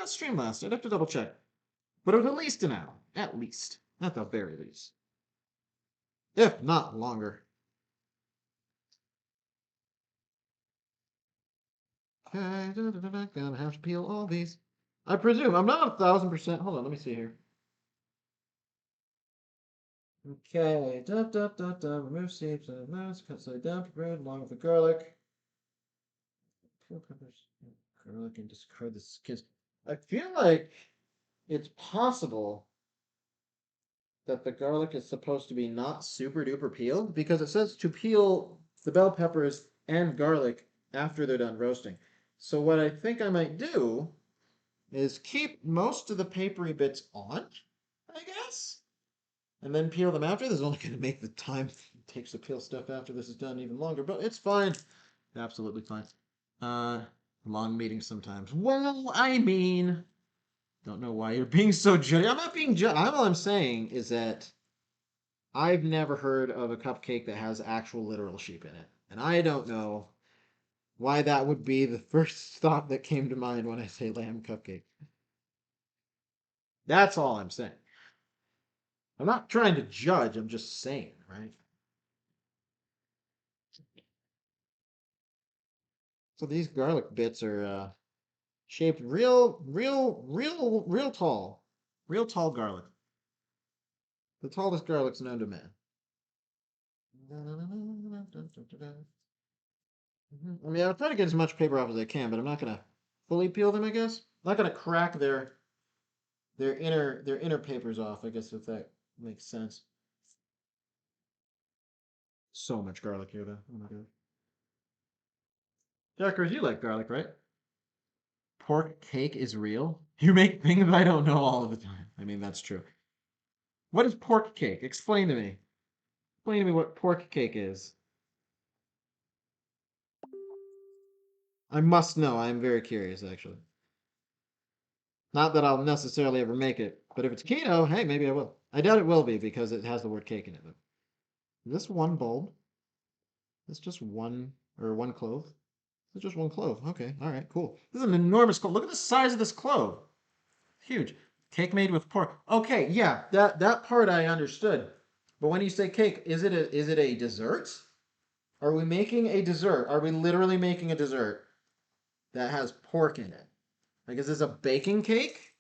not Streamlabs. I'd have to double check. But it was at least an hour. At least. At the very least. If not longer. Okay, gonna have to peel all these. I presume. I'm not 1,000%. Hold on, let me see here. Okay, remove seeds and mouse, cut side down for bread along with the garlic. Peel peppers, garlic, and discard the skins. I feel like it's possible that the garlic is supposed to be not super duper peeled because it says to peel the bell peppers and garlic after they're done roasting. So what I think I might do is keep most of the papery bits on, I guess, and then peel them after. This is only going to make the time it takes to peel stuff after this is done even longer, but it's fine. Absolutely fine. Long meetings sometimes. Well, I mean, don't know why you're being so judgy. I'm not being judgy. All I'm saying is that I've never heard of a cupcake that has actual literal sheep in it. And I don't know why that would be the first thought that came to mind when I say lamb cupcake. That's all I'm saying. I'm not trying to judge, I'm just saying, right? So these garlic bits are shaped real tall. Real tall garlic. The tallest garlics known to man. I mean, I'll try to get as much paper off as I can, but I'm not gonna fully peel them, I guess. I'm not gonna crack their inner papers off, I guess, if that makes sense. So much garlic here, though. Oh my god. Jackers, you like garlic, right? Pork cake is real? You make things I don't know all of the time. I mean, that's true. What is pork cake? Explain to me. Explain to me what pork cake is. I must know. I am very curious, actually. Not that I'll necessarily ever make it, but if it's keto, hey, maybe I will. I doubt it will be because it has the word cake in it. But is this one bulb? Is this just one clove? It's just one clove. Okay, all right, cool. This is an enormous clove. Look at the size of this clove. Huge. Cake made with pork. Okay, yeah, that part I understood. But when you say cake, is it a dessert? Are we making a dessert? Are we literally making a dessert that has pork in it? Like, is this a baking cake?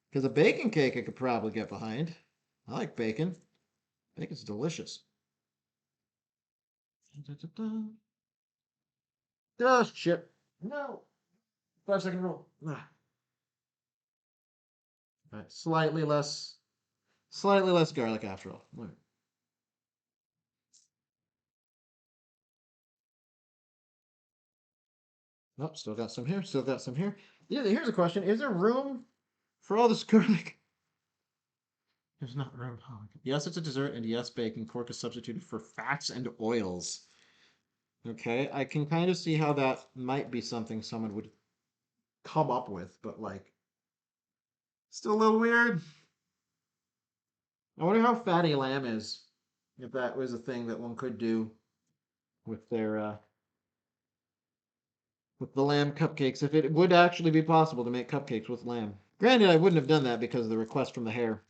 Because a baking cake I could probably get behind. I like bacon. Bacon's delicious. Oh, shit. No. 5-second rule. Ah. All right, slightly less garlic after all. All right. Nope, still got some here. Still got some here. Yeah, here's a question: is there room for all this garlic? There's not room. Oh, yes, it's a dessert, and yes, bacon. Pork is substituted for fats and oils. Okay, I can kind of see how that might be something someone would come up with, but like, still a little weird. I wonder how fatty lamb is, if that was a thing that one could do with their with the lamb cupcakes, if it would actually be possible to make cupcakes with lamb. Granted, I wouldn't have done that because of the request from the hair.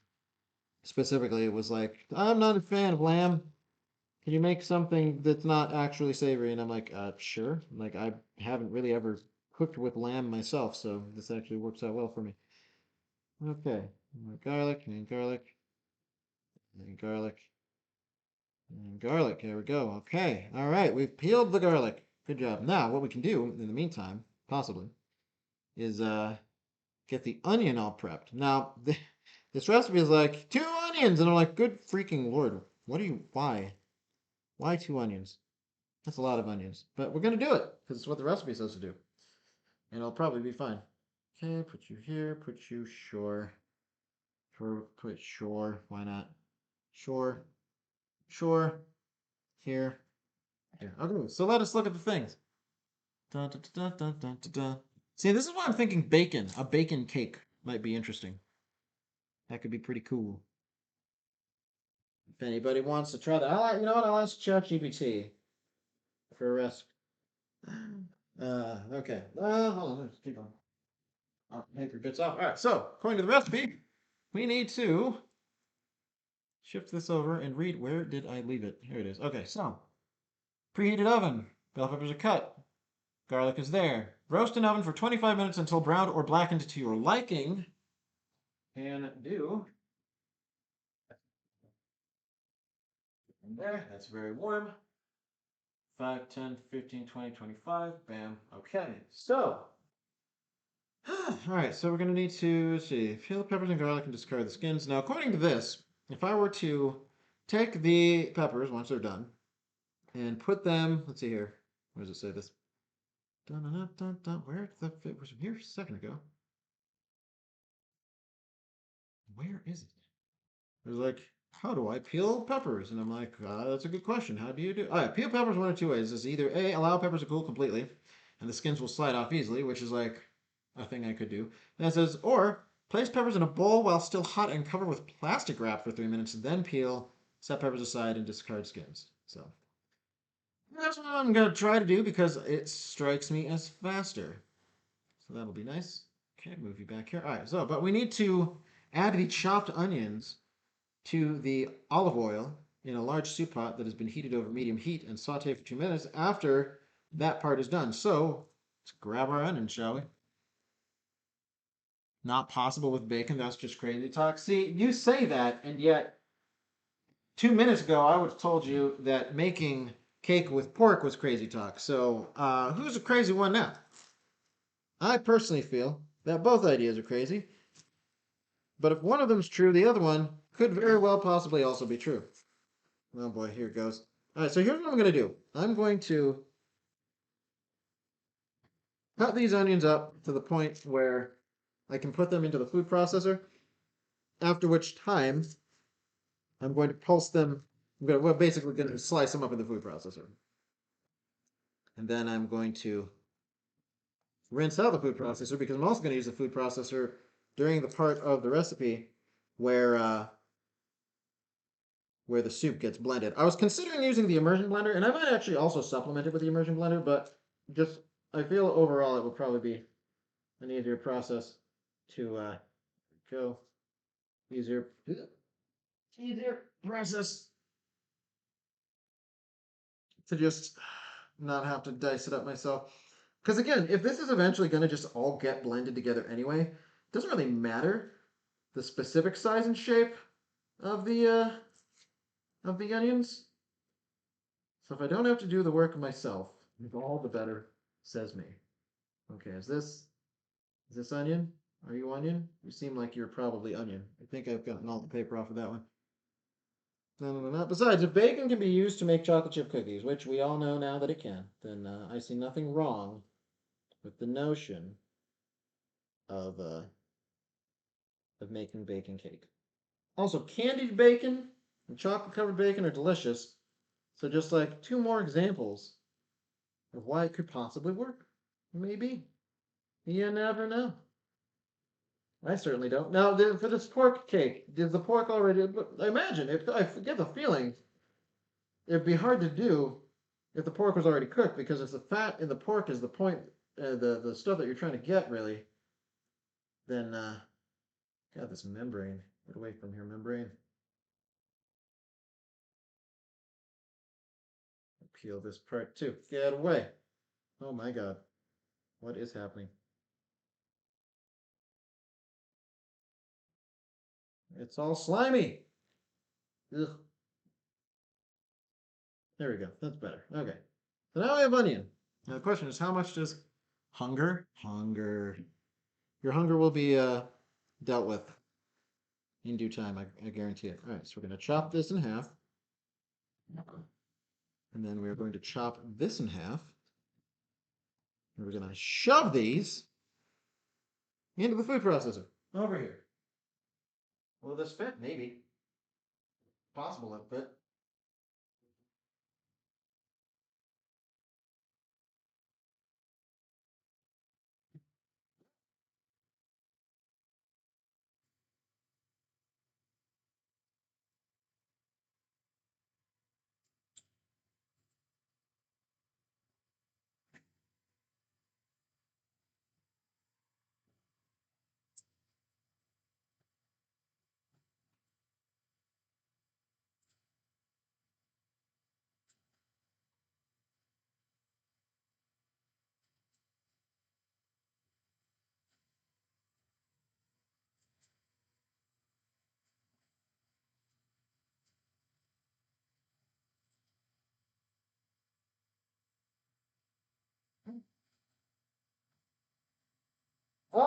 Specifically, it was like, I'm not a fan of lamb. Can you make something that's not actually savory? And I'm like, sure. Like, I haven't really ever cooked with lamb myself, so this actually works out well for me. Okay, more garlic and garlic and garlic and garlic. There we go. Okay, all right, we've peeled the garlic. Good job. Now, what we can do in the meantime, possibly, is get the onion all prepped. Now, this recipe is like 2 onions, and I'm like, good freaking lord, why? Why 2 onions? That's a lot of onions. But we're going to do it because it's what the recipe says to do. And it'll probably be fine. Okay, put you here, put you sure. Put sure. Why not? Sure. Sure. Here. Here. Okay, so let us look at the things. Dun, dun, dun, dun, dun, dun, dun. See, this is why I'm thinking bacon. A bacon cake might be interesting. That could be pretty cool. If anybody wants to try that, you know what? I'll ask ChatGPT for a recipe. Okay. Hold on. Let's keep on. Paper bits off. All right, so according to the recipe, we need to shift this over and read, where did I leave it? Here it is. Okay, so preheated oven. Bell peppers are cut. Garlic is there. Roast in oven for 25 minutes until browned or blackened to your liking. Can do. And there, that's very warm. 5, 10, 15, 20, 25. Bam. Okay, so. All right, so we're going to need to, let's see, peel the peppers and garlic and discard the skins. Now, according to this, if I were to take the peppers once they're done and put them, let's see here, where does it say this? Dun, dun, dun, dun, dun. Where the fit was here a second ago? Where is it? It was like, how do I peel peppers? And I'm like, that's a good question. How do you do? All right, peel peppers one of two ways. Is either A, allow peppers to cool completely, and the skins will slide off easily, which is like a thing I could do. Then it says, or place peppers in a bowl while still hot and cover with plastic wrap for 3 minutes, then peel, set peppers aside, and discard skins. So that's what I'm gonna try to do because it strikes me as faster. So that'll be nice. Okay, move you back here. All right, so, but we need to add the chopped onions to the olive oil in a large soup pot that has been heated over medium heat and saute for 2 minutes after that part is done. So let's grab our onions, shall we? Not possible with bacon. That's just crazy talk. See, you say that, and yet 2 minutes ago I would have told you that making cake with pork was crazy talk. So who's a crazy one now? I personally feel that both ideas are crazy. But if one of them's true, the other one could very well possibly also be true. Oh boy, here it goes. All right, so here's what I'm going to do. I'm going to cut these onions up to the point where I can put them into the food processor, after which time I'm going to pulse them. We're basically going to slice them up in the food processor. And then I'm going to rinse out the food processor because I'm also going to use the food processor during the part of the recipe where the soup gets blended. I was considering using the immersion blender, and I might actually also supplement it with the immersion blender, but just I feel overall it would probably be an easier process to go easier process to just not have to dice it up myself. Because again, if this is eventually going to just all get blended together anyway, it doesn't really matter the specific size and shape of the onions. So if I don't have to do the work myself, all the better, says me. Okay, is this onion? Are you onion? You seem like you're probably onion. I think I've gotten all the paper off of that one. No, no, no, no. Besides, if bacon can be used to make chocolate chip cookies, which we all know now that it can, then I see nothing wrong with the notion of uh, of making bacon cake. Also, candied bacon and chocolate covered bacon are delicious. So just like two more examples of why it could possibly work. Maybe. You never know. I certainly don't. Now, for this pork cake, did the pork already? I imagine, if I get the feeling, it'd be hard to do if the pork was already cooked, because if the fat in the pork is the point, the stuff that you're trying to get, really, then, God, this membrane. Get away from here, membrane. Peel this part too. Get away. Oh my God. What is happening? It's all slimy. Ugh. There we go. That's better. Okay. So now we have onion. Now the question is, how much does hunger? Hunger. Your hunger will be dealt with in due time. I guarantee it. All right. So we're going to chop this in half. And then we're going to chop this in half. And we're going to shove these into the food processor. Over here. Will this fit? Maybe. Possible it fit.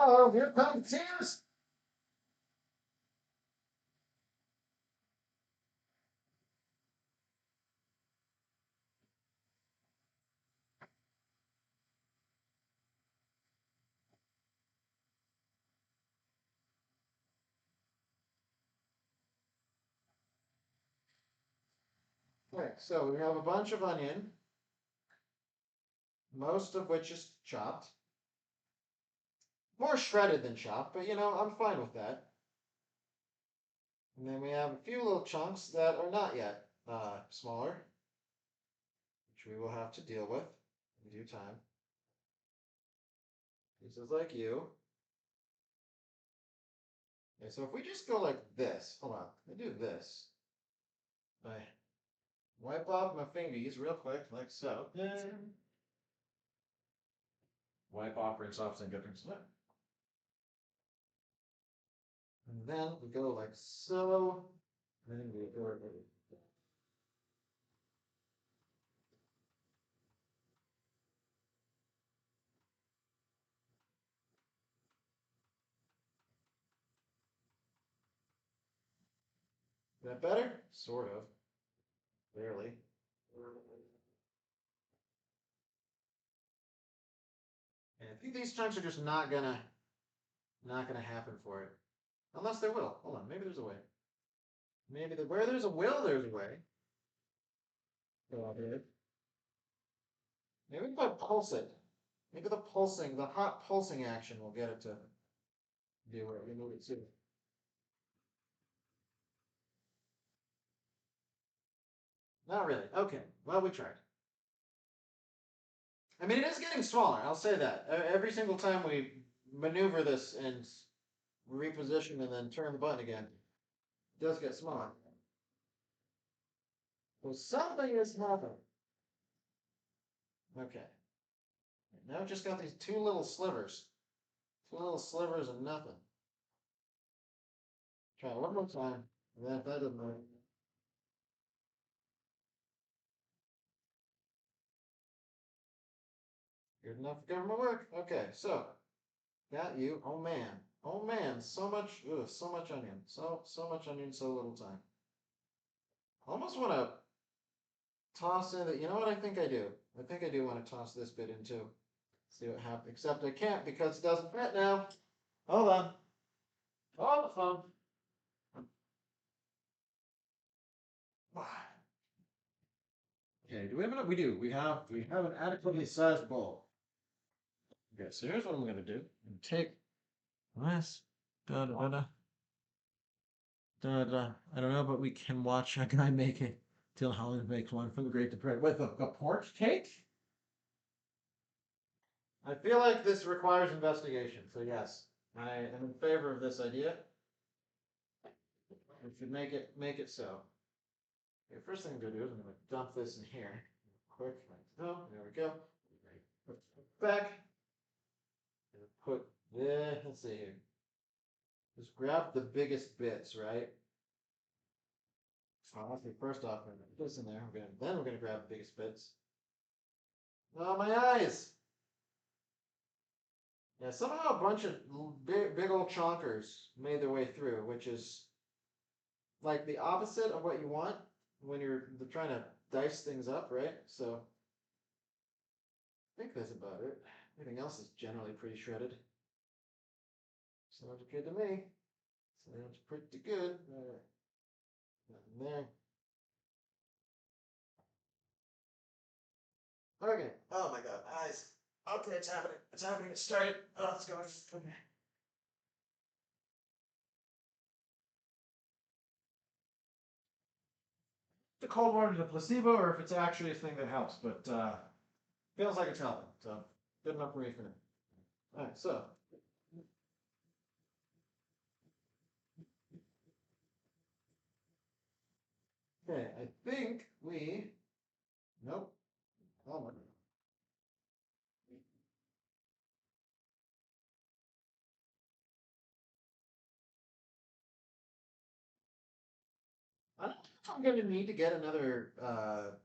Oh, here comes tears. Okay, so we have a bunch of onion, most of which is chopped. More shredded than chopped, but I'm fine with that. And then we have a few little chunks that are not yet smaller, which we will have to deal with in due time. Pieces like you. Okay, so if we just go like this, hold on, I do this. I wipe off my fingies real quick, like so. Wipe off, rinse off, and get things. And then we go like so. And then we go. Is that better? Sort of. Barely. And I think these chunks are just not gonna happen for it. Unless they will. Hold on, maybe there's a way. Maybe where there's a will, there's a way. Go out here. Maybe if I pulse it. Maybe the hot pulsing action will get it to do where we move it to. Not really. Okay. Well, we tried. I mean, it is getting smaller. I'll say that. Every single time we maneuver this and reposition and then turn the button again, it does get smaller. Well, something is happening. Okay. Now I've just got these two little slivers. Two little slivers of nothing. Try it one more time. And then if that doesn't work. Good enough for government work. Okay, so got you. Oh man. Oh man, so much onion. So much onion, so little time. Almost want to toss in you know what I think I do? I think I do want to toss this bit in too. See what happens. Except I can't because it doesn't fit now. Hold on. Hold the phone. Okay, do we have enough? We do. We have an adequately sized bowl. Okay, so here's what I'm gonna do. Take this. Da da da da da. I don't know, but we can watch a guy make it. Till Holland makes one from the Great Depression. With a porch cake? I feel like this requires investigation, so yes, I am in favor of this idea. We should make it so. Okay, first thing I'm gonna do is I'm gonna dump this in here. Quick, like so. There we go. Put it back. And put this, let's see here. Just grab the biggest bits, right? Okay, first off, we're gonna put this in there. Then we're gonna grab the biggest bits. Oh, my eyes! Yeah, somehow a bunch of big old chonkers made their way through, which is like the opposite of what you want when you're trying to dice things up, right? So I think that's about it. Everything else is generally pretty shredded. Sounds good to me. Sounds pretty good. Nothing there. Okay. Oh my god, eyes. Okay, it's happening. It's happening. It started. Oh, it's going. Okay. The cold water is a placebo or if it's actually a thing that helps, but feels like it's helping. So good enough for me for now. All right, so okay, I think we. Nope. Oh my. I don't know if I'm going to need to get another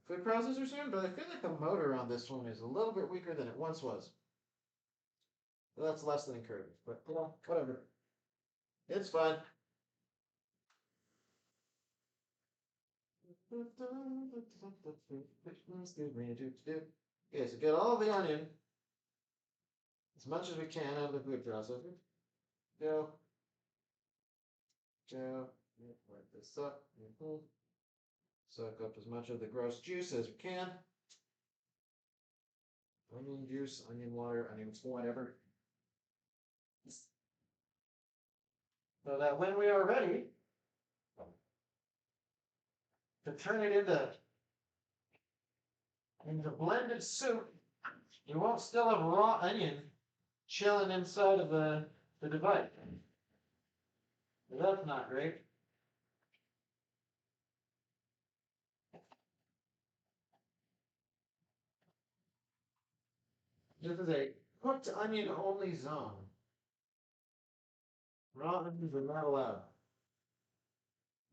food processor soon, but I feel like the motor on this one is a little bit weaker than it once was. Well, that's less than encouraged, but you know, whatever. It's fine. Okay, so get all the onion as much as we can out of the food processor. Go, go, wipe this up. Soak up as much of the gross juice as we can. Onion juice, onion water, onion whatever. So that when we are ready to turn it into blended soup, you won't still have raw onion chilling inside of the device. That's not great. This is a cooked onion only zone. Raw onions are not allowed.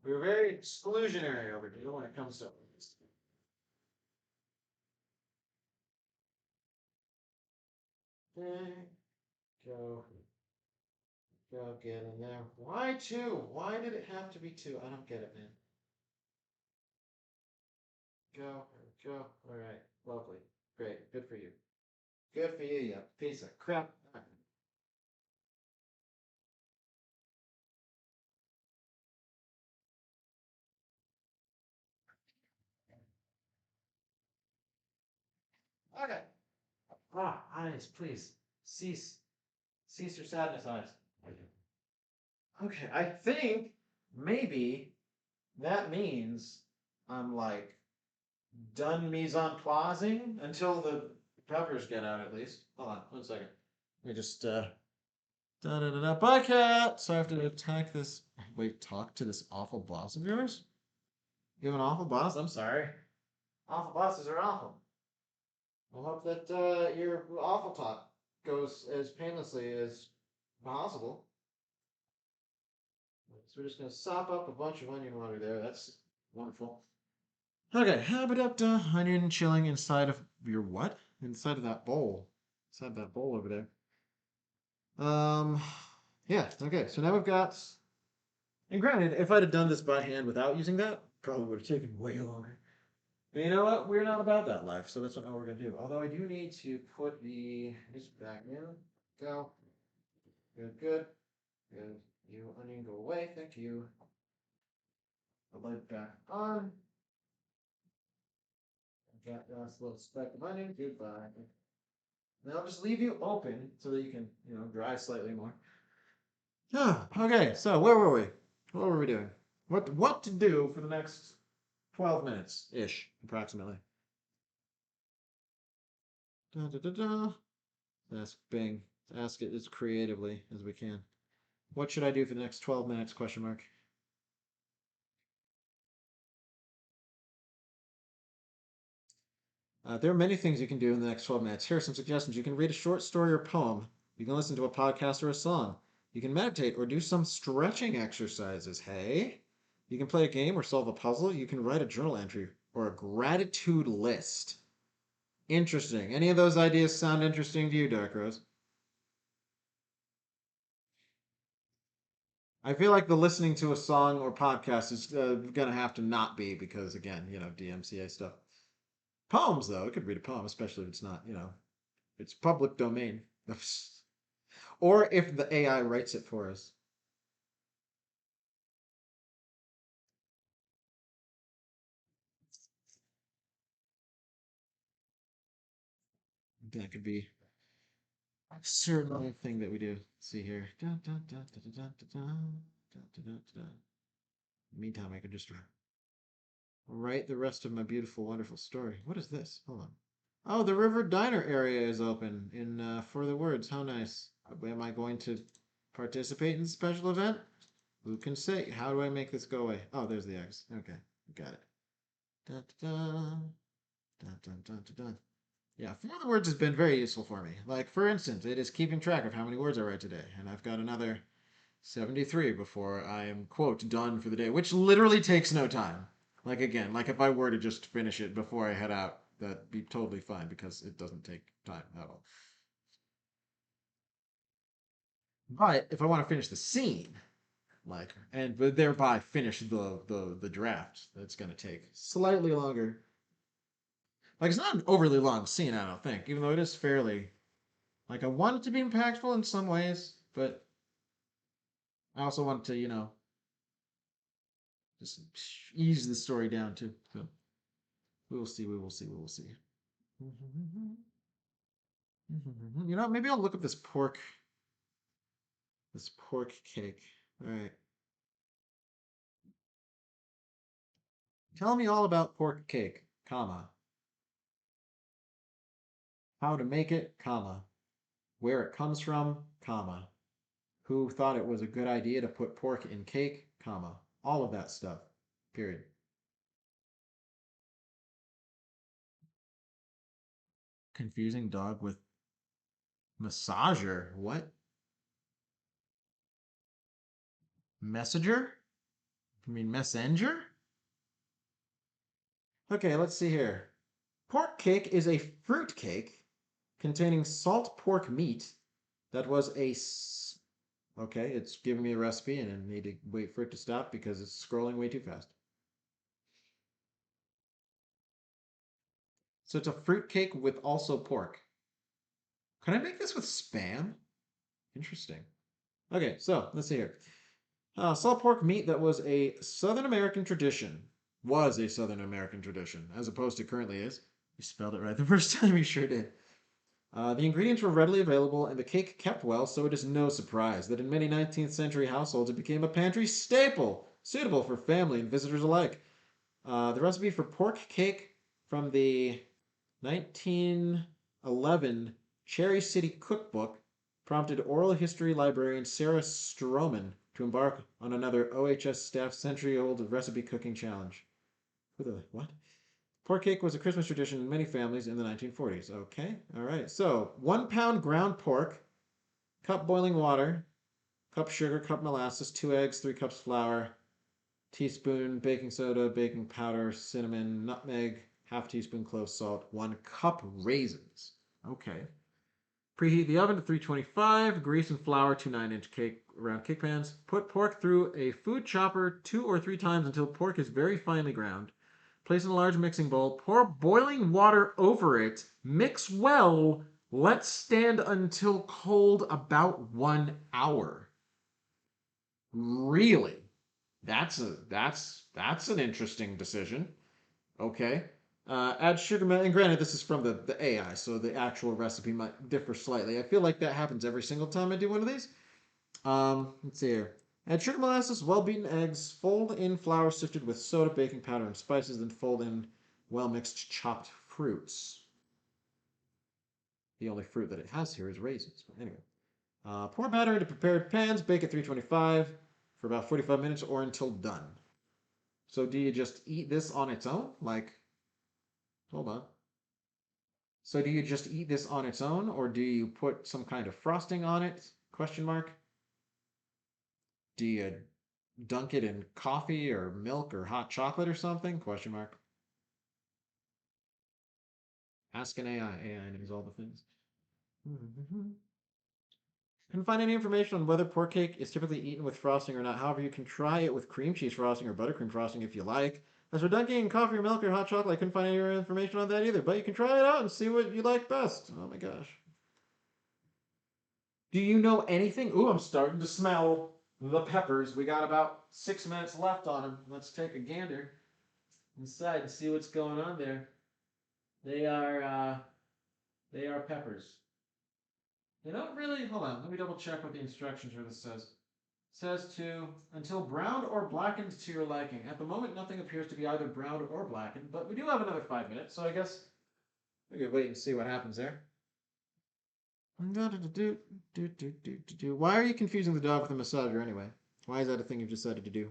We're very exclusionary over here when it comes to onions. Okay, go, go get in there. Why two? Why did it have to be two? I don't get it, man. Go, go. All right, lovely, great, good for you. Good for you, you piece of crap. Okay. Ah, eyes, please cease, cease your sadness, eyes. Okay, I think maybe that means I'm like done mise en placing until the peppers get out at least. Hold on, 1 second. Let me just da da da da. Bye, cat. So I have to attack this. Wait, talk to this awful boss of yours? You have an awful boss? I'm sorry. Awful bosses are awful. I hope that your awful talk goes as painlessly as possible. So we're just gonna sop up a bunch of onion water there. That's wonderful. Okay, habadabda, onion chilling inside of your what? Inside of that bowl. Inside that bowl over there. Um, yeah, okay, so now we've got, and granted, if I'd have done this by hand without using that, probably would have taken way longer. But you know what? We're not about that life, so that's what we're gonna do. Although I do need to put this back in. Go. Good, good. Good. You onion go away. Thank you. The light back on. Got this little speck of onion. Goodbye. Now I'll just leave you open so that you can, dry slightly more. Ah, okay, so where were we? What were we doing? What to do for the next 12 minutes ish, approximately. Da, da, da, da. Ask Bing. Ask it as creatively as we can. What should I do for the next 12 minutes? Question mark. There are many things you can do in the next 12 minutes. Here are some suggestions. You can read a short story or poem. You can listen to a podcast or a song. You can meditate or do some stretching exercises. Hey? You can play a game or solve a puzzle. You can write a journal entry or a gratitude list. Interesting. Any of those ideas sound interesting to you, Dark Rose? I feel like the listening to a song or podcast is going to have to not be because, again, DMCA stuff. Poems, though, I could read a poem, especially if it's not, it's public domain. Or if the AI writes it for us. That could be certainly a thing that we do. Let's see here. Meantime, I could just write the rest of my beautiful, wonderful story. What is this? Hold on. Oh, the River Diner area is open in Further Words. How nice. Am I going to participate in the special event? Who can say? How do I make this go away? Oh, there's the eggs. Okay, got it. Dun, dun, dun, dun, dun, dun, dun. Yeah, Further Words has been very useful for me. Like, for instance, it is keeping track of how many words I write today, and I've got another 73 before I am, quote, done for the day, which literally takes no time. Like, again, like if I were to just finish it before I head out, that'd be totally fine because it doesn't take time at all. But if I want to finish the scene, like, and but thereby finish the draft, that's gonna take slightly longer. Like, it's not an overly long scene, I don't think, even though it is fairly. Like, I want it to be impactful in some ways, but I also want to, just ease the story down too. So we will see, we will see, we will see. Maybe I'll look up this pork cake. All right. Tell me all about pork cake, comma. How to make it, comma. Where it comes from, comma. Who thought it was a good idea to put pork in cake, comma. All of that stuff. Period. Confusing dog with massager. What? Messenger? You mean messenger? Okay, let's see here. Pork cake is a fruit cake containing salt pork meat that was okay, it's giving me a recipe and I need to wait for it to stop because it's scrolling way too fast. So it's a fruit cake with also pork. Can I make this with Spam? Interesting. Okay, so let's see here. Salt pork meat that was a Southern American tradition. Was a Southern American tradition, as opposed to currently is. You spelled it right the first time, you sure did. The ingredients were readily available and the cake kept well, so it is no surprise that in many 19th century households it became a pantry staple, suitable for family and visitors alike. The recipe for pork cake from the 1911 Cherry City Cookbook prompted oral history librarian Sarah Stroman to embark on another OHS staff century-old recipe cooking challenge. What? Pork cake was a Christmas tradition in many families in the 1940s. Okay, all right. So 1 pound ground pork, cup boiling water, cup sugar, cup molasses, 2 eggs, 3 cups flour, teaspoon baking soda, baking powder, cinnamon, nutmeg, half teaspoon clove salt, 1 cup raisins. Okay. Preheat the oven to 325. Grease and flour 2 9-inch cake round cake pans. Put pork through a food chopper 2 or 3 times until pork is very finely ground. Place in a large mixing bowl. Pour boiling water over it. Mix well. Let stand until cold about 1 hour. Really? That's an interesting decision. Okay. Add sugar, and granted, this is from the AI, so the actual recipe might differ slightly. I feel like that happens every single time I do one of these. Let's see here. Add sugar, molasses, well-beaten eggs, fold in flour sifted with soda, baking powder, and spices, then fold in well-mixed chopped fruits. The only fruit that it has here is raisins. But anyway. Pour batter into prepared pans, bake at 325 for about 45 minutes or until done. So do you just eat this on its own? Like, hold on. So do you just eat this on its own, or do you put some kind of frosting on it? Question mark. Do you dunk it in coffee or milk or hot chocolate or something? Question mark. Ask an AI. AI knows all the things. Couldn't find any information on whether pork cake is typically eaten with frosting or not. However, you can try it with cream cheese frosting or buttercream frosting if you like. As for dunking in coffee or milk or hot chocolate, I couldn't find any information on that either. But you can try it out and see what you like best. Oh my gosh. Do you know anything? Ooh, I'm starting to smell the peppers. We got about 6 minutes left on them. Let's take a gander inside and see what's going on there. They are they are peppers. They don't really. Hold on. Let me double check what the instructions for this says. It says to until browned or blackened to your liking. At the moment, nothing appears to be either browned or blackened, but we do have another 5 minutes, so I guess we could wait and see what happens there. Why are you confusing the dog with a massager anyway? Why is that a thing you've decided to do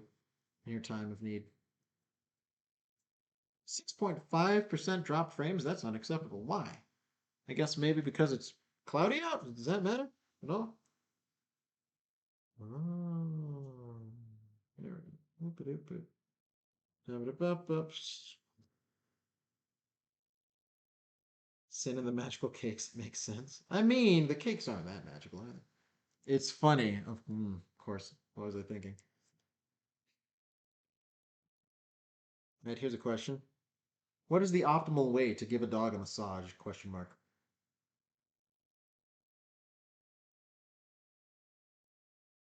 in your time of need? 6.5% drop frames? That's unacceptable. Why? I guess maybe because it's cloudy out? Does that matter at all? Oh. There we go. Sin in the magical cakes makes sense. I mean, the cakes aren't that magical either. It's funny. Of course. What was I thinking? Right, here's a question. What is the optimal way to give a dog a massage? Question mark.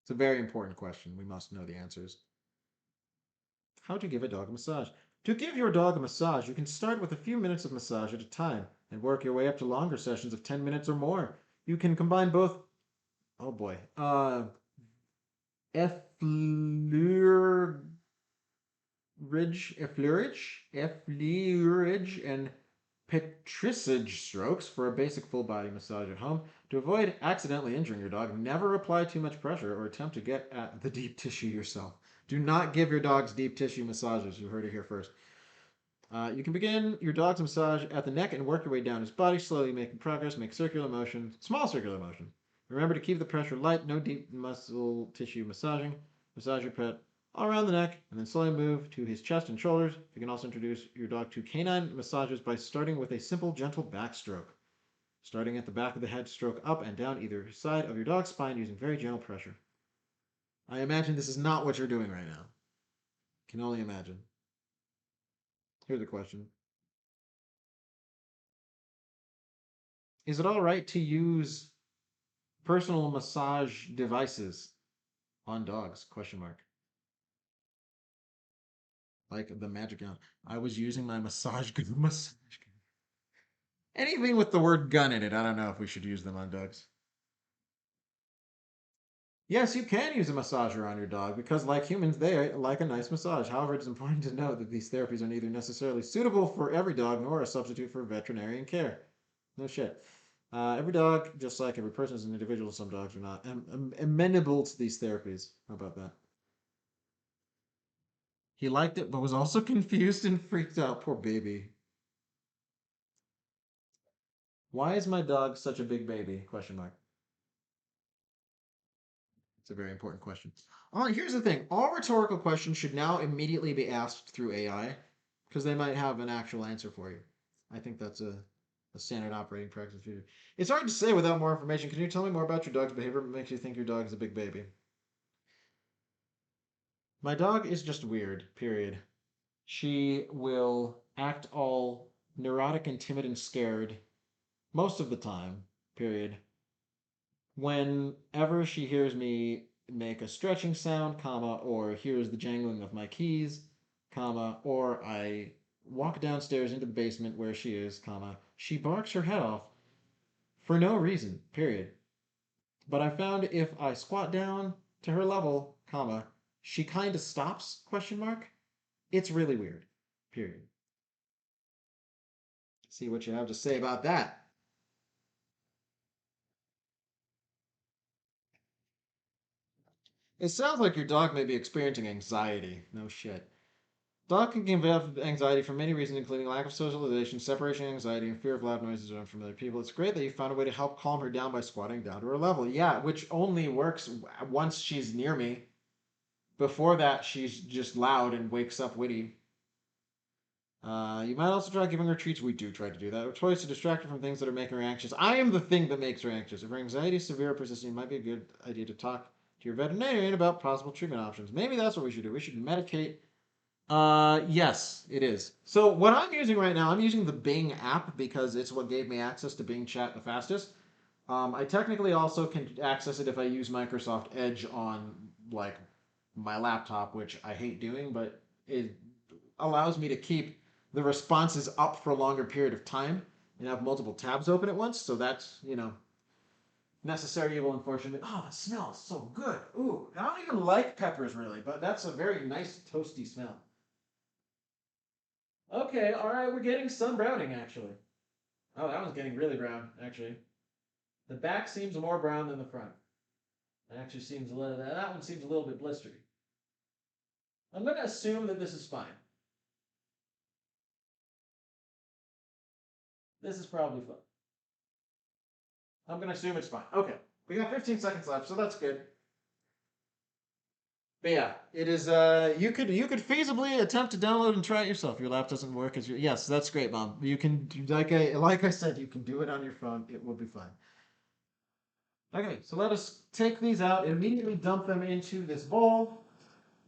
It's a very important question. We must know the answers. How to give a dog a massage. To give your dog a massage, you can start with a few minutes of massage at a time and work your way up to longer sessions of 10 minutes or more. You can combine both, oh boy, effleurage, effleurage, and petrissage strokes for a basic full body massage at home. To avoid accidentally injuring your dog, never apply too much pressure or attempt to get at the deep tissue yourself. Do not give your dogs deep tissue massages. You heard it here first. You can begin your dog's massage at the neck and work your way down his body, slowly making progress. Make circular motion, small circular motion. Remember to keep the pressure light, no deep muscle tissue massaging. Massage your pet all around the neck, and then slowly move to his chest and shoulders. You can also introduce your dog to canine massages by starting with a simple, gentle backstroke. Starting at the back of the head, stroke up and down either side of your dog's spine using very gentle pressure. I imagine this is not what you're doing right now. Can only imagine. Here's a question. Is it all right to use personal massage devices on dogs? Question mark. Like the magic gun. I was using my massage gun. Massage gun. Anything with the word gun in it. I don't know if we should use them on dogs. Yes, you can use a massager on your dog because, like humans, they like a nice massage. However, it's important to note that these therapies are neither necessarily suitable for every dog nor a substitute for veterinarian care. No shit. Every dog, just like every person, is an individual. Some dogs are not amenable to these therapies. How about that? He liked it, but was also confused and freaked out. Poor baby. Why is my dog such a big baby? Question mark. It's a very important question. Here's the thing. All rhetorical questions should now immediately be asked through AI because they might have an actual answer for you. I think that's a standard operating practice. It's hard to say without more information. Can you tell me more about your dog's behavior? What makes you think your dog is a big baby? My dog is just weird, period. She will act all neurotic and timid and scared most of the time, period. Whenever she hears me make a stretching sound, comma, or hears the jangling of my keys, comma, or I walk downstairs into the basement where she is, comma, she barks her head off for no reason, period. But I found if I squat down to her level, comma, she kind of stops, question mark. It's really weird, period. See what you have to say about that. It sounds like your dog may be experiencing anxiety. No shit. Dog can develop anxiety for many reasons, including lack of socialization, separation anxiety, and fear of loud noises or unfamiliar people. It's great that you found a way to help calm her down by squatting down to her level. Yeah, which only works once she's near me. Before that, she's just loud and wakes up witty. You might also try giving her treats. We do try to do that. Or toys to distract her from things that are making her anxious. I am the thing that makes her anxious. If her anxiety is severe or persistent, it might be a good idea to talk to your veterinarian about possible treatment options. Maybe that's what we should do. We should medicate. Yes, it is. So what I'm using right now, I'm using the Bing app because it's what gave me access to Bing Chat the fastest. I technically also can access it if I use Microsoft Edge on like my laptop, which I hate doing, but it allows me to keep the responses up for a longer period of time and have multiple tabs open at once. So that's, necessary evil, unfortunately. Oh, the smell is so good. Ooh, I don't even like peppers really, but that's a very nice toasty smell. Okay, all right, we're getting some browning actually. Oh, that one's getting really brown actually. The back seems more brown than the front. It actually seems a little. That one seems a little bit blistery. I'm going to assume that this is fine. This is probably fine. I'm going to assume it's fine. Okay, we got 15 seconds left, so that's good. But yeah, it is. You could feasibly attempt to download and try it yourself. Your lap doesn't work as your. Yes, that's great, Mom. You can like I said, you can do it on your phone. It will be fine. Okay, so let us take these out, immediately dump them into this bowl,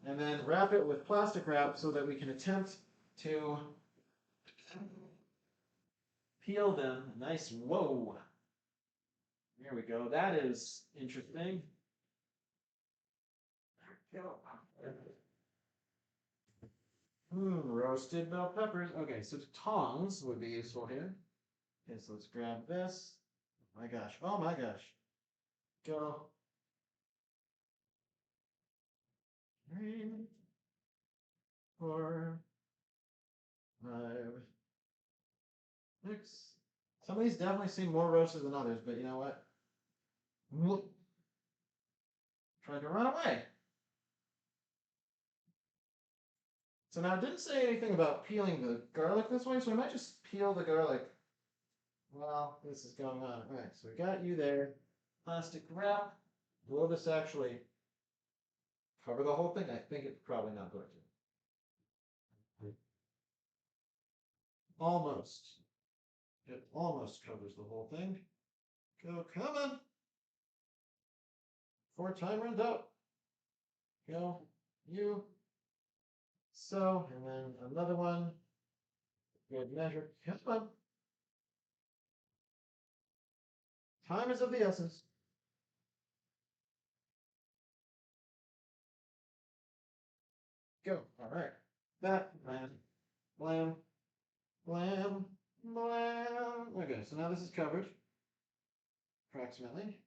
and then wrap it with plastic wrap so that we can attempt to peel them. Nice. Whoa. There we go. That is interesting. Roasted bell peppers. Okay, so tongs would be useful here. Okay, so let's grab this. Oh my gosh. Oh my gosh. Go. 3, 4, 5, 6. Some of these definitely seem more roasted than others, but you know what? Whoop. Tried to run away. So now it didn't say anything about peeling the garlic this way, so I might just peel the garlic while this is going on. All right, so we got you there. Plastic wrap. Will this actually cover the whole thing? I think it's probably not going to. Almost. It almost covers the whole thing. Go, coming. Before time runs out. Go, you. So, and then another one. Good measure. Come on. Time is of the essence. Go. All right. That, blam, blam, blam, blam. Okay, so now this is covered. Approximately.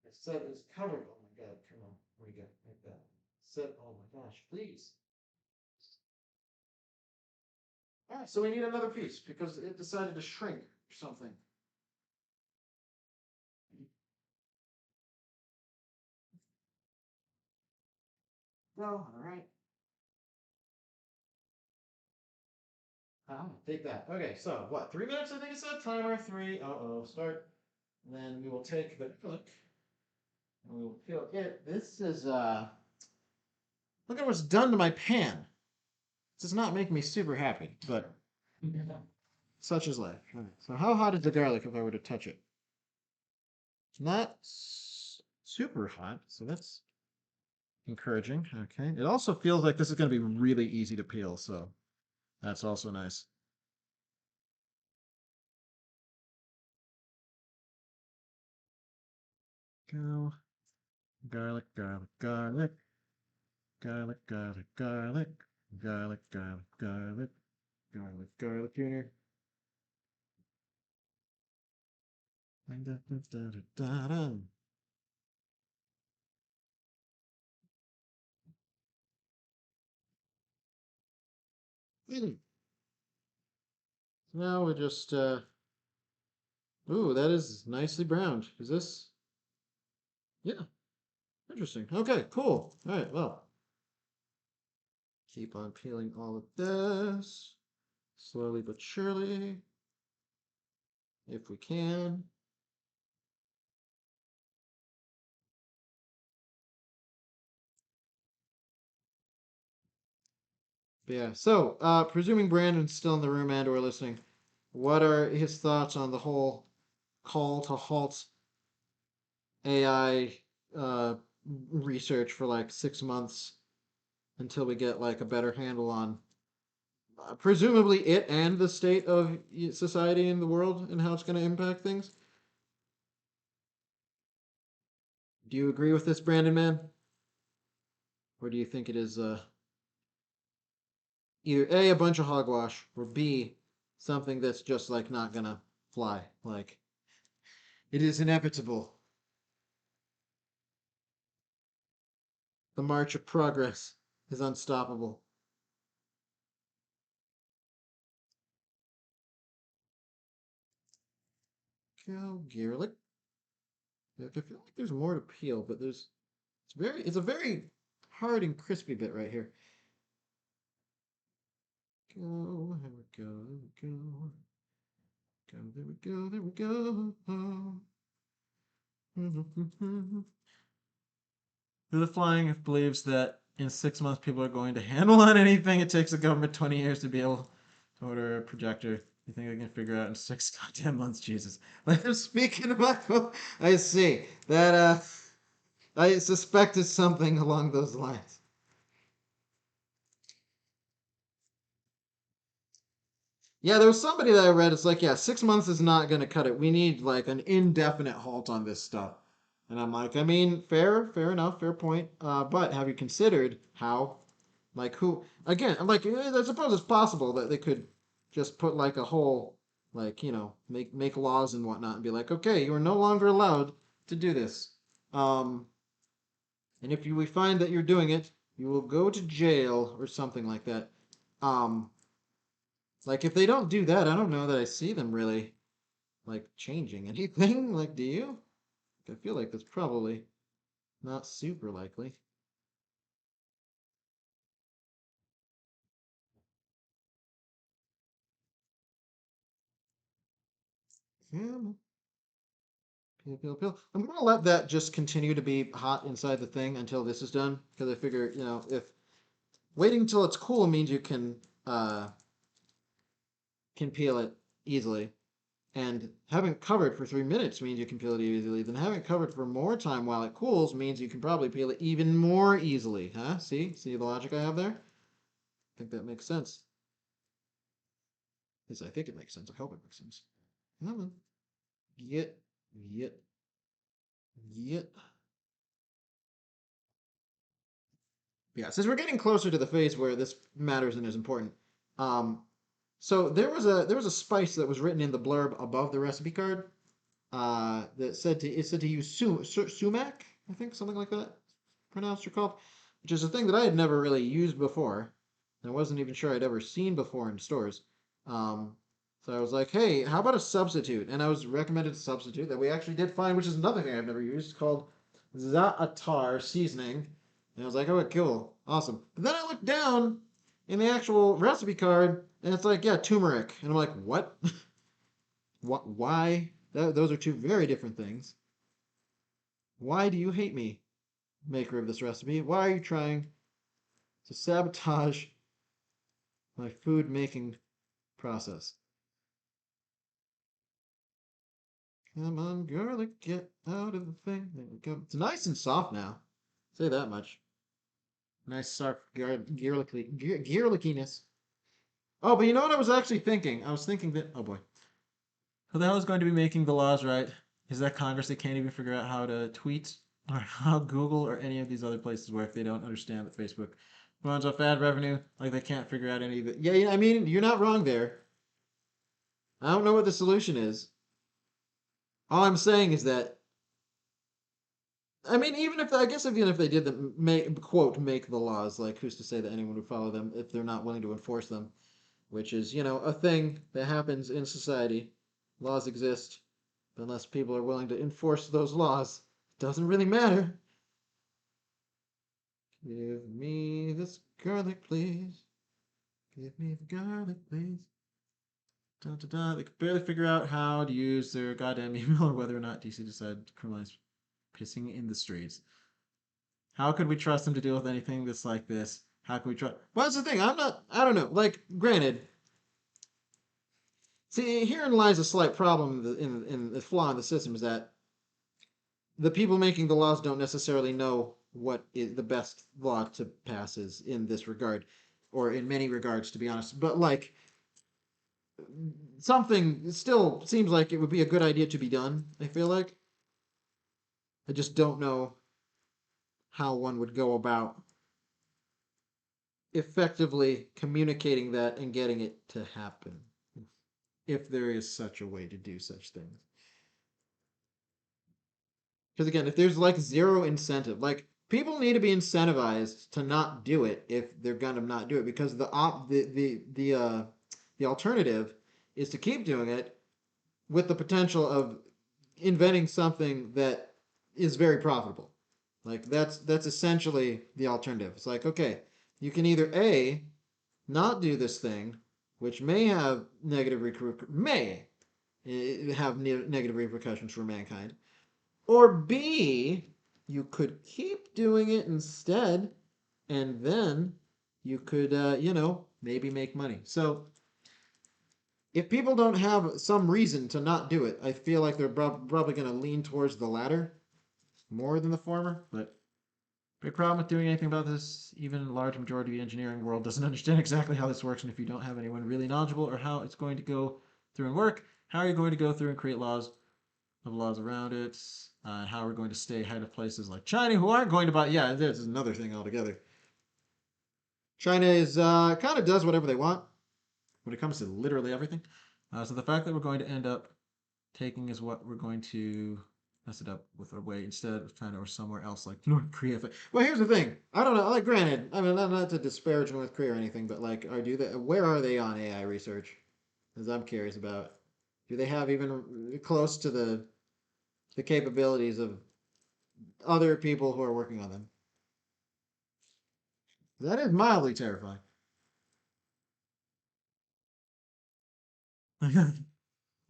It said it's covered. Oh my god, come on. Where you go? Like that. Said, oh my gosh, please. All right, so we need another piece because it decided to shrink or something. No, all right. Take that. Okay, so what? 3 minutes, I think it said. Timer 3. Uh-oh, start. And then we will take the garlic and we will peel it. This is look at what's done to my pan. This does not make me super happy, but such is life. All right, so how hot is the garlic if I were to touch it? It's not super hot, so that's encouraging. Okay. It also feels like this is going to be really easy to peel, so that's also nice. Go. Garlic, garlic, garlic. Garlic, garlic, garlic. Garlic, garlic, garlic. Garlic, garlic junior. Now we just ooh, that is nicely browned. Is this? Yeah, interesting. Okay, cool. All right, well, keep on peeling all of this slowly but surely, if we can. But yeah, so presuming Brandon's still in the room and or listening, what are his thoughts on the whole call to halt AI research for like 6 months until we get like a better handle on presumably it and the state of society and the world and how it's going to impact things? Do you agree with this, Brandon man? Or do you think it is either A, a bunch of hogwash, or B, something that's just like not gonna fly? Like, it is inevitable. The march of progress is unstoppable. Go, garlic. I feel like there's more to peel, but it's a very hard and crispy bit right here. Go, there we go, there we go. Go, there we go, there we go. Who the Flying believes that in 6 months people are going to handle on anything. It takes the government 20 years to be able to order a projector. You think I can figure out in 6 goddamn months? Jesus. Speaking of Michael, I see that. I suspect it's something along those lines. Yeah, there was somebody that I read. It's like, yeah, 6 months is not going to cut it. We need like an indefinite halt on this stuff. And I'm like, I mean, fair enough, fair point. But have you considered how, like, who? Again, I'm like, I suppose it's possible that they could just put like a whole, like, make laws and whatnot, and be like, okay, you are no longer allowed to do this. Um, and if we find that you're doing it, you will go to jail or something like that. Um, like if they don't do that, I don't know that I see them really like changing anything. Like, do you? I feel like that's probably not super likely. Yeah, peel. I'm gonna let that just continue to be hot inside the thing until this is done, because I figure, if waiting until it's cool means you can peel it easily, and having it covered for 3 minutes means you can peel it easily, then having it covered for more time while it cools means you can probably peel it even more easily, huh? See the logic I have there? I think that makes sense. At least I think it makes sense. I hope it makes sense. Come on. Get, get, get. Yeah, since we're getting closer to the phase where this matters and is important, um, so there was a spice that was written in the blurb above the recipe card, that said to use sumac, I think something like that, pronounced or called, which is a thing that I had never really used before, and I wasn't even sure I'd ever seen before in stores. Um, so I was like, hey, how about a substitute? And I was recommended a substitute that we actually did find, which is another thing I've never used, called za'atar seasoning. And I was like, oh, cool, awesome. But then I looked down in the actual recipe card, and it's like, yeah, turmeric, and I'm like, what? What? Why? Those are two very different things. Why do you hate me, maker of this recipe? Why are you trying to sabotage my food making process? Come on, garlic, get out of the thing. There we go. It's nice and soft now. Say that much. Nice soft garlickiness. Oh, but you know what I was actually thinking? I was thinking that. Oh boy. Who the hell is going to be making the laws, right? Is that Congress? They can't even figure out how to tweet or how Google or any of these other places work. They don't understand that Facebook runs off ad revenue. Like they can't figure out any of it. Yeah, I mean, you're not wrong there. I don't know what the solution is. All I'm saying is that, I mean, even if they did the make the laws, like who's to say that anyone would follow them if they're not willing to enforce them, which is, a thing that happens in society. Laws exist, but unless people are willing to enforce those laws, it doesn't really matter. Give me this garlic, please. Give me the garlic, please. Da, da, da. They could barely figure out how to use their goddamn email or whether or not DC decided to criminalize pissing in the streets. How could we trust them to deal with anything that's like this? How can we trust? Well, that's the thing. I don't know. Like, granted, see, herein lies a slight problem in the flaw in the system is that the people making the laws don't necessarily know what is the best law to pass is in this regard, or in many regards, to be honest. But like something still seems like it would be a good idea to be done. I feel like I just don't know how one would go about effectively communicating that and getting it to happen, if there is such a way to do such things. Because again, if there's like zero incentive, like people need to be incentivized to not do it if they're gonna not do it, because the alternative is to keep doing it with the potential of inventing something that is very profitable. Like that's essentially the alternative. It's like, okay, you can either A, not do this thing, which may have negative repercussions for mankind, or B, you could keep doing it instead, and then you could maybe make money. So if people don't have some reason to not do it, I feel like they're probably going to lean towards the latter more than the former. But big problem with doing anything about this, even a large majority of the engineering world doesn't understand exactly how this works, and if you don't have anyone really knowledgeable or how it's going to go through and work, how are you going to go through and create laws around it? How are we going to stay ahead of places like China who aren't going to buy? Yeah, this is another thing altogether. China is kind of does whatever they want when it comes to literally everything. So the fact that we're going to end up taking is what we're going to mess it up with our way instead of China or somewhere else like North Korea. Well, here's the thing. I don't know. Like, granted, I mean, not to disparage North Korea or anything, but like, where are they on AI research? As I'm curious about. Do they have even close to the capabilities of other people who are working on them? That is mildly terrifying.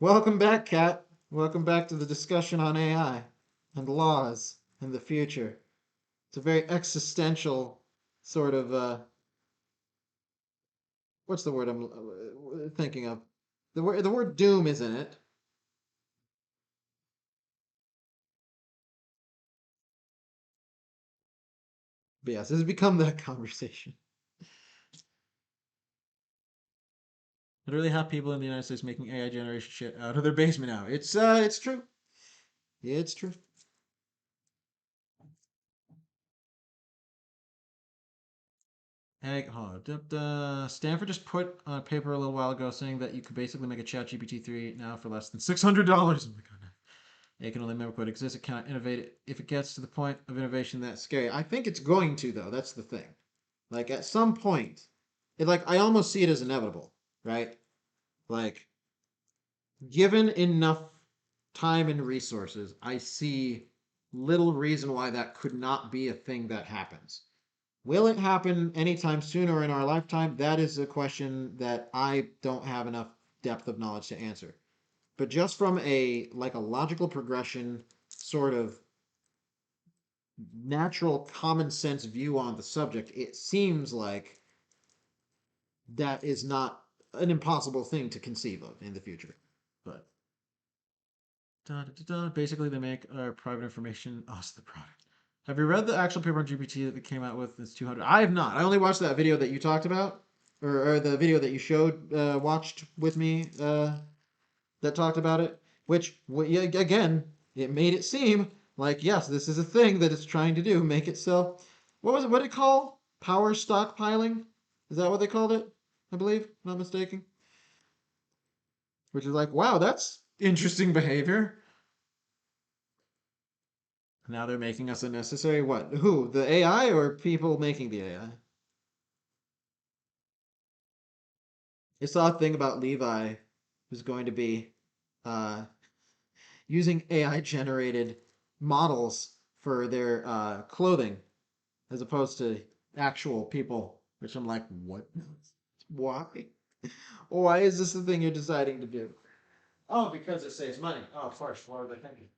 Welcome back, Kat. Welcome back to the discussion on AI and laws and the future. It's a very existential sort of what's the word I'm thinking of? The word doom is in it. But yes, this has become that conversation. Literally have people in the United States making AI generation shit out of their basement now. It's true. Yeah, it's true. Stanford just put on paper a little while ago saying that you could basically make a Chat GPT 3 now for less than $600. Oh my god. It can only mimic what exists. It cannot innovate it if it gets to the point of innovation that's scary. I think it's going to, though. That's the thing. Like, at some point, I almost see it as inevitable, right? Like, given enough time and resources, I see little reason why that could not be a thing that happens. Will it happen anytime soon or in our lifetime? That is a question that I don't have enough depth of knowledge to answer. But just from a logical progression sort of natural common sense view on the subject, it seems like that is not an impossible thing to conceive of in the future. But basically, they make our private information us the product. Have you read the actual paper on GPT that they came out with? It's 200. I have not. I only watched that video that you talked about, or the video that you showed, watched with me, that talked about it. Which, yeah, again, it made it seem like yes, this is a thing that it's trying to do. Make it so. What was it? What did it call? Power stockpiling? Is that what they called it? I believe, if I'm not mistaken. Which is like, wow, that's interesting behavior. Now they're making us unnecessary. What? Who? The AI or people making the AI? I saw a thing about Levi who's going to be uh, using AI generated models for their clothing as opposed to actual people, which I'm like, what? Why? Why is this the thing you're deciding to do? Oh, because it saves money. Oh, of course. What are they thinking?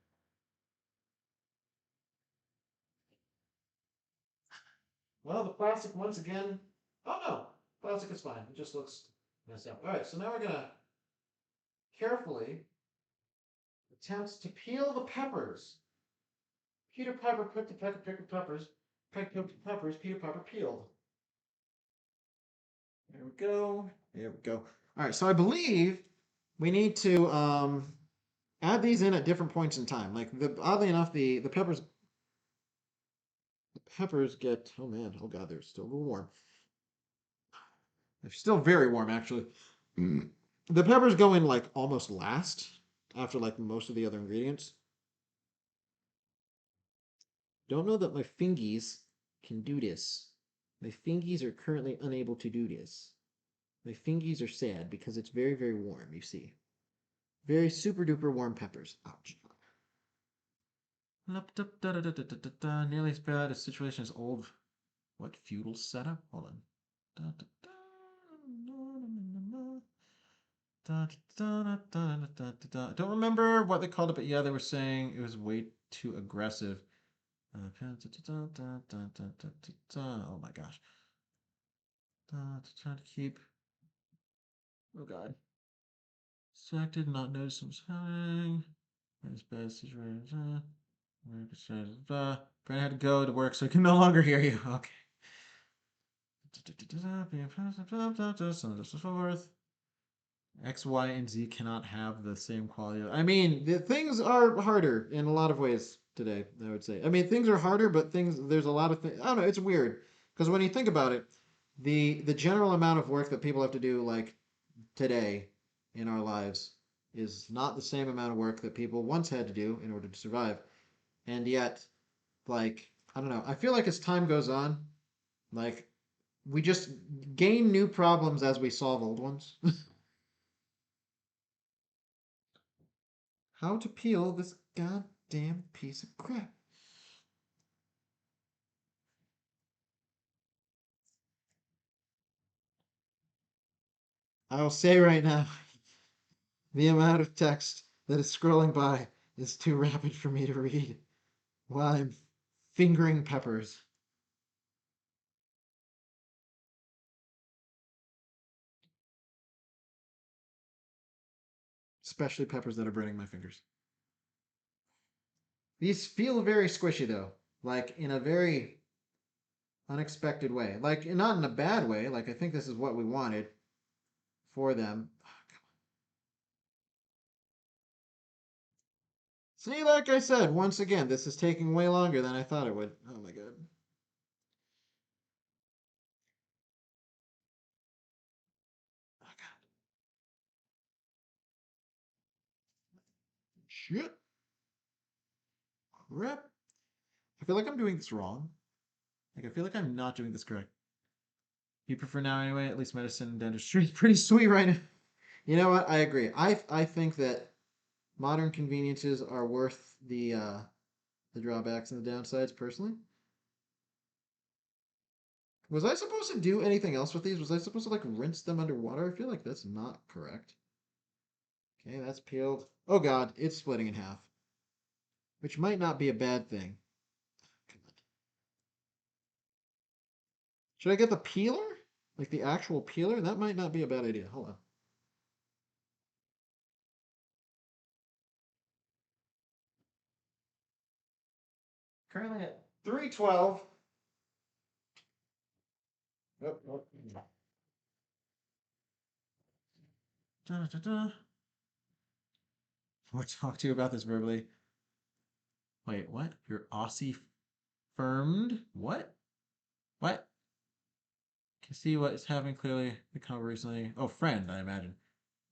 Well, the plastic once again. Oh no, plastic is fine. It just looks messed up. All right, so now we're gonna carefully attempt to peel the peppers. Peter Piper put the pick peppers. Picked peppers. Peter Piper peeled. There we go. There we go. All right, so I believe we need to add these in at different points in time. Like oddly enough, the peppers get. Oh man, oh god, they're still a little warm. They're still very warm actually. Mm. The peppers go in like almost last after like most of the other ingredients. Don't know that my fingies can do this. My fingies are currently unable to do this. My fingies are sad because it's very, very warm, you see. Very super duper warm peppers. Ouch. Nearly as bad a situation as old. What feudal setup? Hold on. Don't remember what they called it, but yeah, they were saying it was way too aggressive. Oh my gosh. To try to keep. Oh god. Distracted, not noticing what's happening. As best as right. Brandon had to go to work, so he can no longer hear you. Okay. So this is forth. X, Y, and Z cannot have the same quality. I mean, the things are harder in a lot of ways today, I would say. I mean, things are harder, but there's a lot of things. I don't know, it's weird. Because when you think about it, the general amount of work that people have to do, like today in our lives, is not the same amount of work that people once had to do in order to survive. And yet, like, I don't know, I feel like as time goes on, like, we just gain new problems as we solve old ones. How to peel this goddamn piece of crap. I will say right now, the amount of text that is scrolling by is too rapid for me to read while I'm fingering peppers. Especially peppers that are burning my fingers. These feel very squishy though, like in a very unexpected way. Like not in a bad way, like I think this is what we wanted for them. See, like I said, once again, this is taking way longer than I thought it would. Oh my god. Oh god. Shit. Crap. I feel like I'm doing this wrong. Like I feel like I'm not doing this correct. You prefer now anyway? At least medicine and dentistry is pretty sweet right now. You know what? I agree. I think that modern conveniences are worth the drawbacks and the downsides personally. Was I supposed to do anything else with these? Was I supposed to like rinse them underwater? I feel like that's not correct. Okay, that's peeled. Oh god, it's splitting in half. Which might not be a bad thing. Should I get the peeler? Like the actual peeler? That might not be a bad idea. Hold on. Currently at 312. Oh, oh. Da, da, da. We'll talk to you about this verbally. Wait, what? You're Aussie firmed? What? What? Can see what is happening clearly. The cover recently. Oh, friend, I imagine.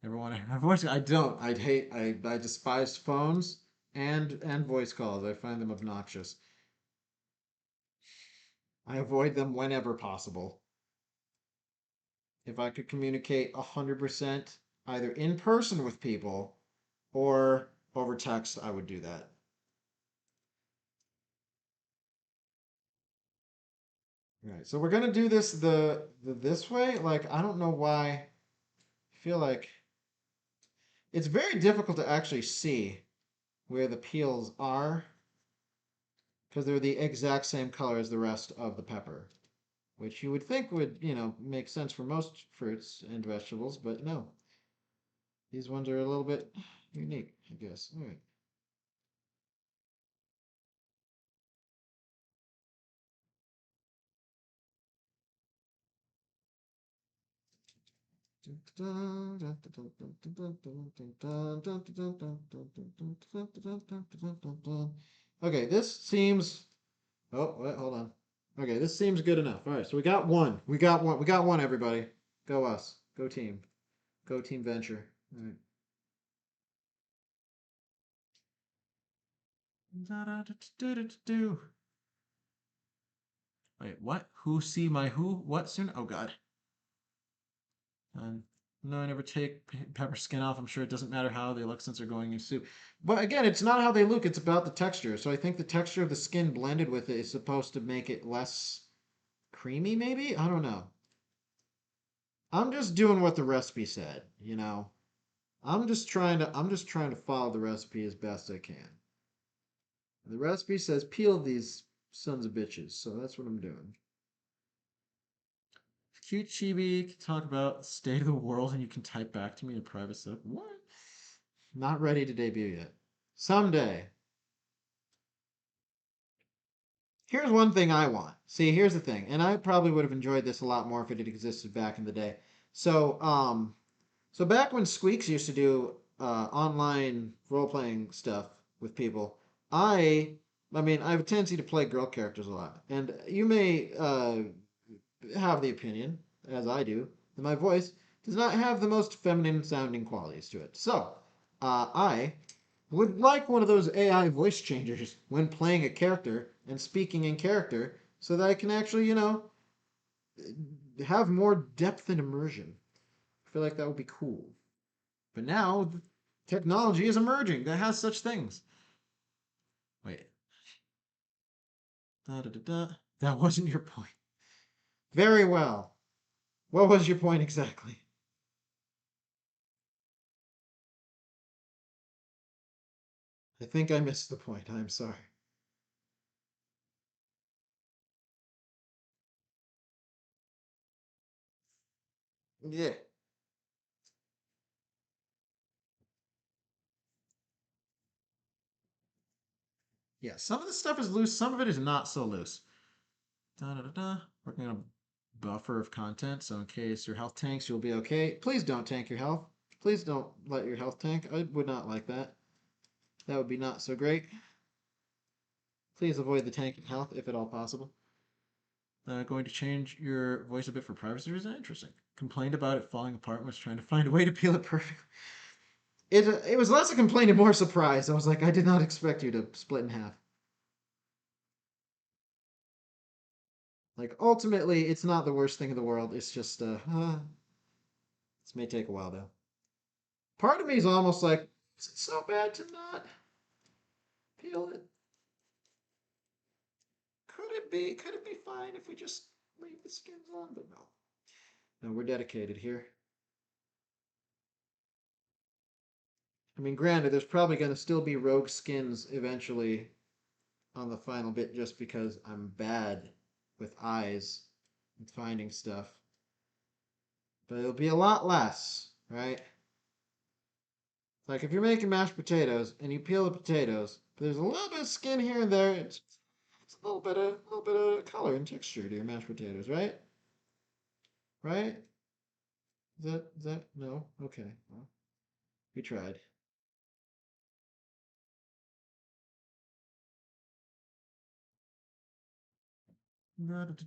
Everyone, I don't. I despise phones and voice calls. I find them obnoxious. I avoid them whenever possible. If I could communicate 100% either in person with people or over text, I would do that. Right. So we're gonna do this the this way. Like I don't know why. I feel like it's very difficult to actually see where the peels are because they're the exact same color as the rest of the pepper, which you would think would, make sense for most fruits and vegetables, but no. These ones are a little bit unique, I guess. All right. Okay, this seems. Oh, wait, hold on. Okay, this seems good enough. All right, so we got one. We got one. We got one, everybody. Go us. Go team. Go team venture. All right. Wait, what? Who see my who? What soon? Oh, God. No, I never take pepper skin off. I'm sure it doesn't matter how they look since they're going in soup. But again, it's not how they look, it's about the texture. So I think the texture of the skin blended with it is supposed to make it less creamy, maybe? I don't know. I'm just doing what the recipe said, you know. I'm just trying to follow the recipe as best I can. The recipe says peel these sons of bitches, so that's what I'm doing. Cute chibi can talk about the state of the world and you can type back to me in private stuff. What? Not ready to debut yet. Someday. Here's one thing I want. See, here's the thing, and I probably would have enjoyed this a lot more if it had existed back in the day. So, so back when Squeaks used to do online role playing stuff with people, I, I mean, I have a tendency to play girl characters a lot, and you may have the opinion, as I do, that my voice does not have the most feminine sounding qualities to it. So, I would like one of those AI voice changers when playing a character and speaking in character so that I can actually, have more depth and immersion. I feel like that would be cool. But now, technology is emerging that has such things. Wait. Da, da, da, da. That wasn't your point. Very well. What was your point exactly? I think I missed the point. I'm sorry. Yeah. Yeah, some of the stuff is loose, some of it is not so loose. Da, da, da, da. Working on a buffer of content, so in case your health tanks, you'll be okay. Please don't tank your health. Please don't let your health tank. I would not like that. That would be not so great. Please avoid the tanking health if at all possible. Going to change your voice a bit for privacy reasons. Interesting. Complained about it falling apart and was trying to find a way to peel it perfectly. It was less a complaint and more surprise. I was like, I did not expect you to split in half. Like ultimately, it's not the worst thing in the world. It's just this may take a while though. Part of me is almost like, is it so bad to not peel it? Could it be? Could it be fine if we just leave the skins on? But no. No, we're dedicated here. I mean, granted, there's probably going to still be rogue skins eventually on the final bit just because I'm bad with eyes and finding stuff. But it'll be a lot less, right? Like if you're making mashed potatoes and you peel the potatoes, there's a little bit of skin here and there. It's a little bit of color and texture to your mashed potatoes, right? Right? Is that no? Okay. Well, we tried. That's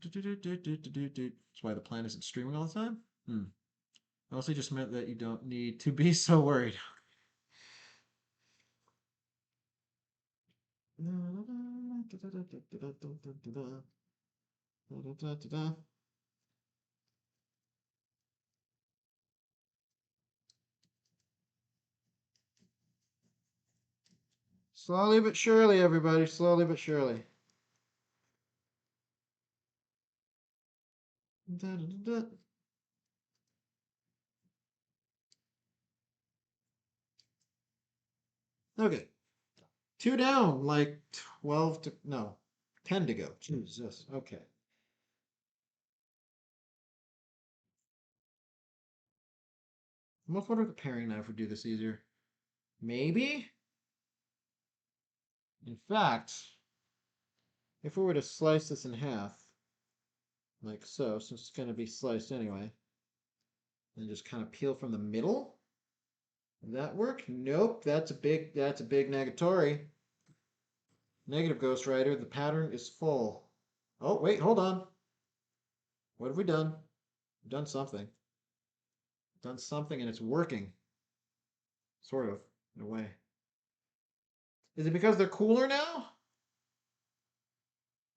why the plan isn't streaming all the time. Hmm. Mostly just meant that you don't need to be so worried. Slowly but surely, everybody. Slowly but surely. Okay. Two down, like 12 to, no, 10 to go. Jesus. Okay. I almost wonder if the paring knife would do this easier. Maybe? In fact, if we were to slice this in half, like so, since it's going to be sliced anyway, and just kind of peel from the middle, would that work? Nope, that's a big negatory. Negative Ghost Rider, the pattern is full. Oh, wait, hold on. What have we done? We've done something. Done something and it's working. Sort of, in a way. Is it because they're cooler now?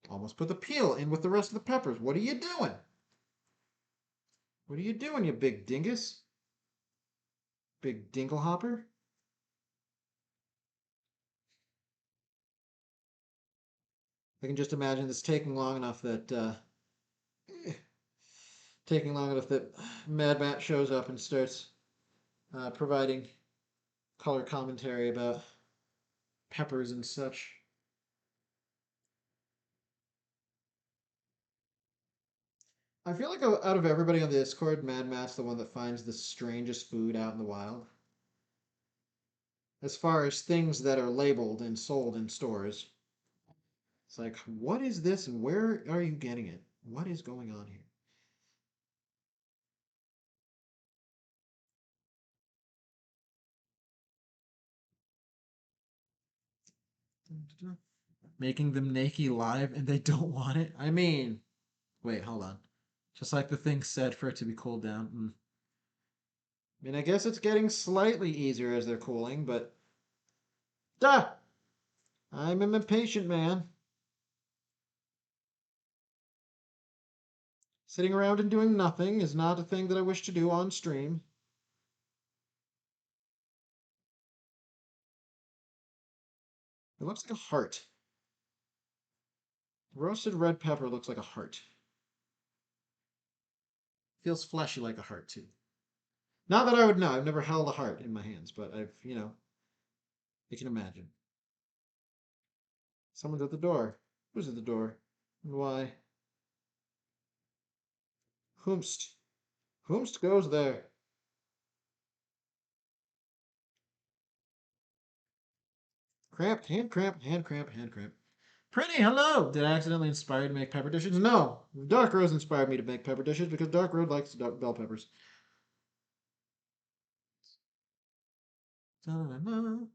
Almost put the peel in with the rest of the peppers. What are you doing? What are you doing, you big dingus? Big dinglehopper? I can just imagine this taking long enough that Mad Matt shows up and starts providing color commentary about peppers and such. I feel like out of everybody on the Discord, Mad Matt's the one that finds the strangest food out in the wild. as far as things that are labeled and sold in stores. It's like, what is this and where are you getting it? What is going on here? Making them naked live and they don't want it? I mean, wait, hold on. Just like the thing said for it to be cooled down. I mean, I guess it's getting slightly easier as they're cooling, but. Duh! I'm an impatient man. Sitting around and doing nothing is not a thing that I wish to do on stream. It looks like a heart. Roasted red pepper looks like a heart. Feels fleshy like a heart, too. Not that I would know. I've never held a heart in my hands, but I've, I can imagine. Someone's at the door. Who's at the door? And why? Whomst. Whomst goes there? Cramp, hand cramp, hand cramp, hand cramp. Pretty, hello! Did I accidentally inspire you to make pepper dishes? No! Dark Rose inspired me to make pepper dishes because Dark Rose likes bell peppers. Da-da-da.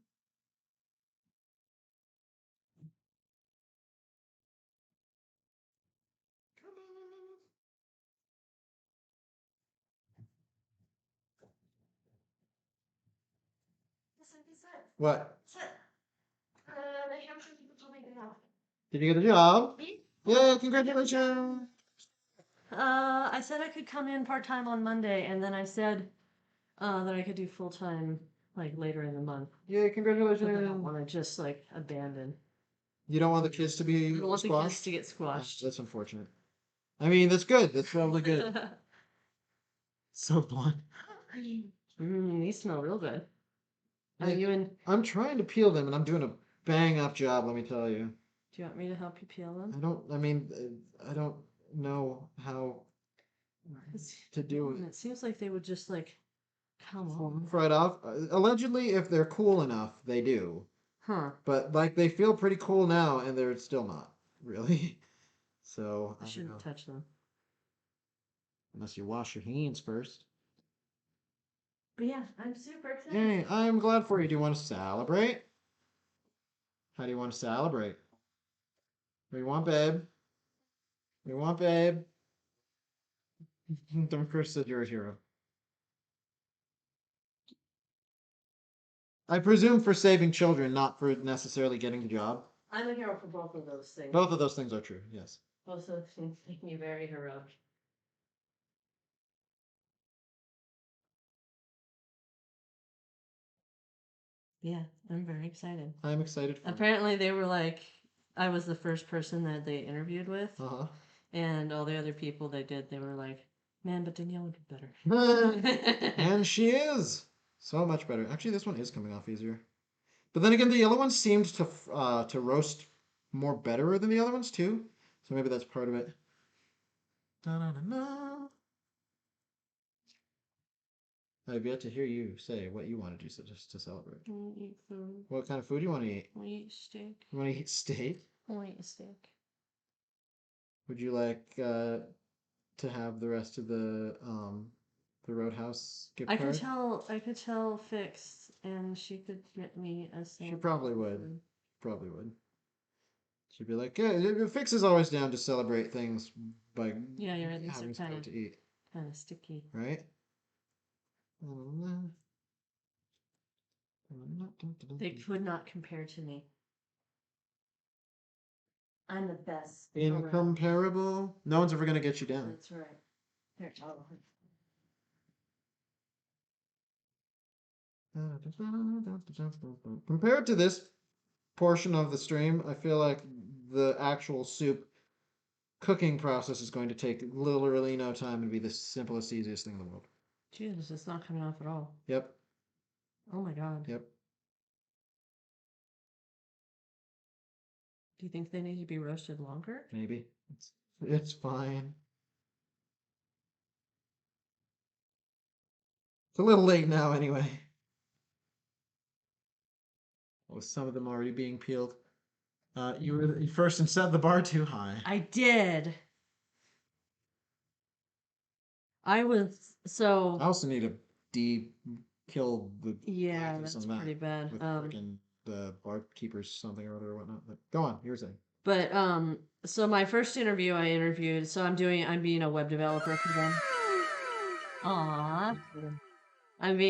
What? Did you get a job? Yeah, congratulations! I said I could come in part-time on Monday, and then I said that I could do full-time like later in the month. Yeah, But I don't congratulations! want to just like abandon. You don't want the kids to be I don't want the kids squashed? to get squashed. That's unfortunate. I mean, that's good. That's probably good. So blunt. These smell real good. Are Yeah, you in? I'm trying to peel them, and I'm doing a bang up job. Let me tell you. Do you want me to help you peel them? I don't know how to do it. It seems like they would just like come off. Right off. Allegedly, if they're cool enough, they do. Huh. But like they feel pretty cool now, and they're still not really. So I shouldn't touch them. unless you wash your hands first. But yeah, I'm super excited. Yay! I'm glad for you. Do you want to celebrate? How do you want to celebrate? What do you want, babe? What do you want, babe? Don't Chris said you're a hero. I presume for saving children, not for necessarily getting the job. I'm a hero for both of those things. Both of those things are true, yes. Both of those things make me very heroic. Yeah, I'm very excited. I'm excited for Apparently, they were like, I was the first person that they interviewed with, Uh-huh. and all the other people they did, they were like, man, but Danielle would be better. And she is so much better. Actually, this one is coming off easier. But then again, the yellow one seems to roast more better than the other ones too. So maybe that's part of it. Da-da-da-da. I've yet to hear you say what you want to do just to celebrate. I want to eat food. What kind of food do you want to eat? I want to eat steak. You want to eat steak? I want to eat a steak. Would you like to have the rest of the Roadhouse gift card? I could tell Fix, and she could get me a She sample probably of would. food. Probably would. She'd be like, yeah, Fix is always down to celebrate things by Yeah, you're right. These having are stuff to eat, kind of sticky. right? They could not compare to me. I'm the best. around. Incomparable. No one's ever gonna get you down. That's right. Here, I'll- Compared to this portion of the stream, I feel like the actual soup cooking process is going to take literally no time and be the simplest, easiest thing in the world. Jesus, it's not coming off at all. Yep. Oh my god. Yep. Do you think they need to be roasted longer? Maybe. It's fine. It's a little late now anyway. with some of them already being peeled. You were the first and set the bar too high. I did. I was I so also need to kill the yeah, blackness that's on that pretty bad. with freaking the barkeepers something or other or whatnot. But go on, you were saying. But so my first interview I interviewed, so I'm being a web developer for them. Aw. I'm being